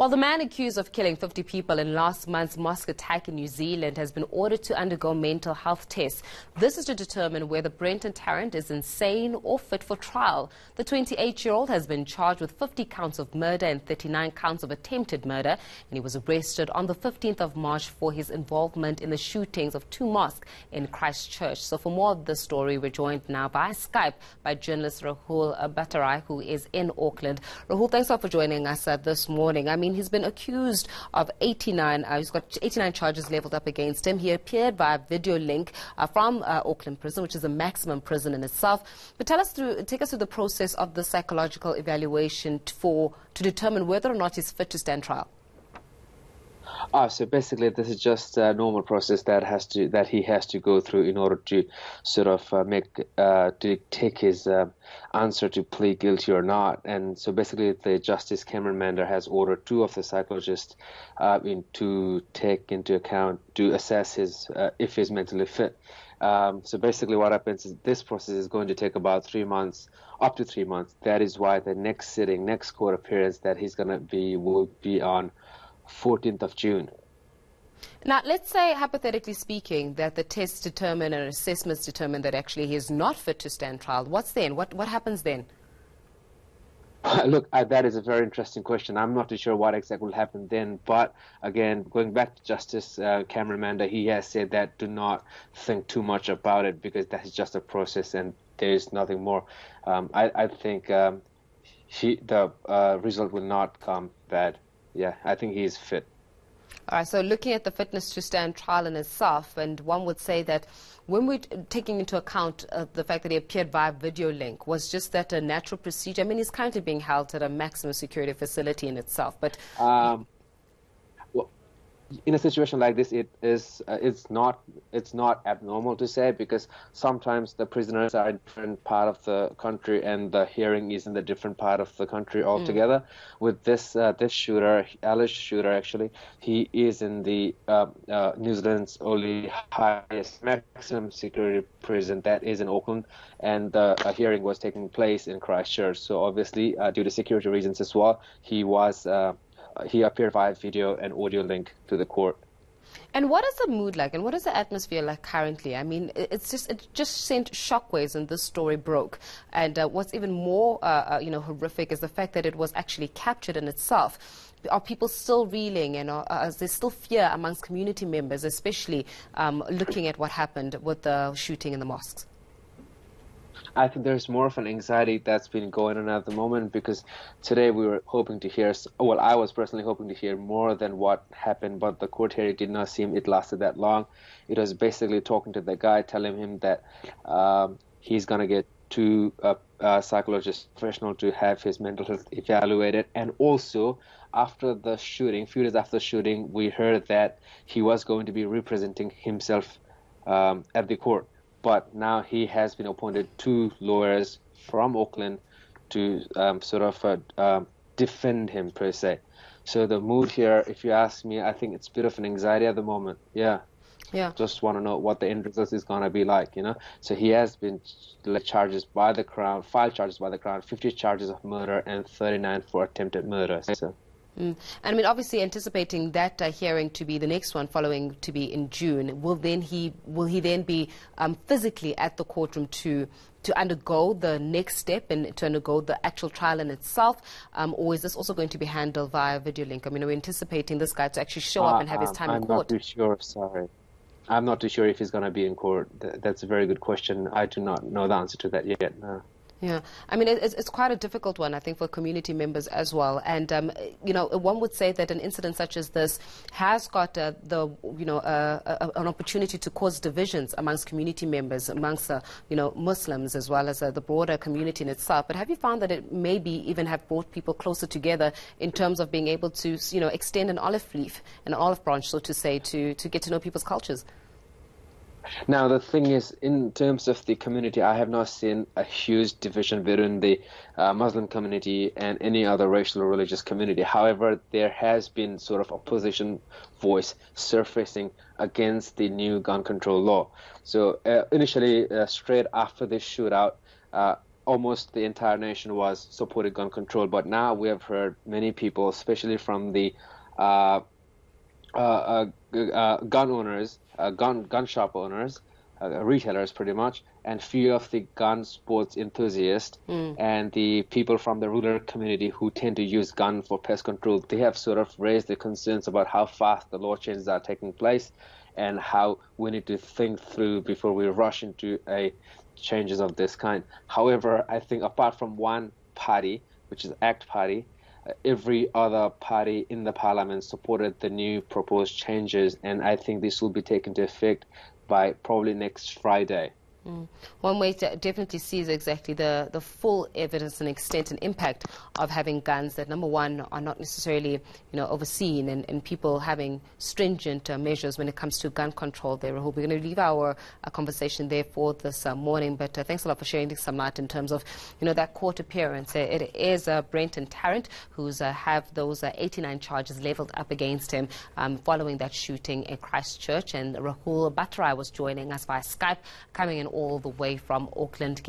While the man accused of killing 50 people in last month's mosque attack in New Zealand has been ordered to undergo mental health tests, this is to determine whether Brenton Tarrant is insane or fit for trial. The 28-year-old has been charged with 50 counts of murder and 39 counts of attempted murder, and he was arrested on the 15th of March for his involvement in the shootings of two mosques in Christchurch. So for more of this story, we're joined now by Skype by journalist Rahul Bhattarai, who is in Auckland. Rahul, thanks a lot for joining us this morning. I mean, he's been accused of 89, he's got 89 charges leveled up against him. He appeared via video link from Auckland prison, which is a maximum prison in itself. But take us through the process of the psychological evaluation to determine whether or not he's fit to stand trial. So basically, this is just a normal process that he has to go through in order to sort of to take his answer to plead guilty or not. And so basically, the Justice Cameron Mander has ordered two of the psychologists to take into account to assess if he's mentally fit. So basically, what happens is this process is going to take about 3 months, up to 3 months. That is why the next court appearance that he's going to be will be on 14th of June. Now, let's say, hypothetically speaking, that the tests determine and assessments determine that actually he is not fit to stand trial. What's then? What happens then? Look, that is a very interesting question. I'm not too sure what exactly will happen then. But again, going back to Justice Cameron Mander, he has said that do not think too much about it because that's just a process and there's nothing more. I think the result will not come bad. Yeah, I think he's fit. All right, so looking at the fitness to stand trial in itself, and one would say that when we're taking into account the fact that he appeared via video link, was just that a natural procedure? I mean, he's currently being held at a maximum security facility in itself, but... in a situation like this, it's not abnormal to say because sometimes the prisoners are in a different part of the country and the hearing is in the different part of the country altogether. With this shooter, alleged shooter actually, he is in the New Zealand's only highest maximum security prison that is in Auckland, and the hearing was taking place in Christchurch. So obviously, due to security reasons as well, he appeared via video and audio link to the court. And what is the mood like, and what is the atmosphere like currently? I mean, it just sent shockwaves when this story broke. And what's even more, horrific is the fact that it was actually captured in itself. Are people still reeling, and is there still fear amongst community members, especially looking at what happened with the shooting in the mosques? I think there's more of an anxiety that's been going on at the moment because today we were hoping to hear, well, I was personally hoping to hear more than what happened, but the court hearing did not seem it lasted that long. It was basically talking to the guy, telling him that he's going to get two psychologists professional to have his mental health evaluated. And also, after the shooting, few days after the shooting, we heard that he was going to be representing himself at the court. But now he has been appointed two lawyers from Auckland to defend him, per se. So the mood here, if you ask me, I think it's a bit of an anxiety at the moment. Yeah. Just want to know what the end result is going to be like, So he has been filed charges by the Crown, 50 charges of murder and 39 for attempted murder. So. And I mean, obviously, anticipating that hearing to be the next one, following to be in June, will he then be physically at the courtroom to undergo the next step and to undergo the actual trial in itself, or is this also going to be handled via video link? I mean, are we anticipating this guy to actually show up and have his time in court? I'm not too sure. Sorry, I'm not too sure if he's going to be in court. That's a very good question. I do not know the answer to that yet. No. Yeah, I mean, it's quite a difficult one, I think, for community members as well. And, one would say that an incident such as this has got an opportunity to cause divisions amongst community members, amongst, Muslims, as well as the broader community in itself. But have you found that it maybe even have brought people closer together in terms of being able to, extend an olive leaf, an olive branch, so to say, to get to know people's cultures? Now, the thing is, in terms of the community, I have not seen a huge division between the Muslim community and any other racial or religious community. However, there has been sort of opposition voice surfacing against the new gun control law. So initially, straight after this shootout, almost the entire nation was supporting gun control. But now we have heard many people, especially from the gun owners, gun shop owners, retailers pretty much, and few of the gun sports enthusiasts and the people from the rural community who tend to use gun for pest control. They have sort of raised the concerns about how fast the law changes are taking place and how we need to think through before we rush into changes of this kind. However, I think apart from one party, which is ACT Party, every other party in the parliament supported the new proposed changes, and I think this will be taken into effect by probably next Friday. One way to definitely see is exactly the full evidence and extent and impact of having guns that, number one, are not necessarily overseen, and people having stringent measures when it comes to gun control there. We're going to leave our conversation there for this morning, but thanks a lot for sharing some light in terms of that court appearance. It is Brenton Tarrant who's have those 89 charges leveled up against him following that shooting in Christchurch, and Rahul Bhattarai was joining us via Skype, coming in all the way from Auckland.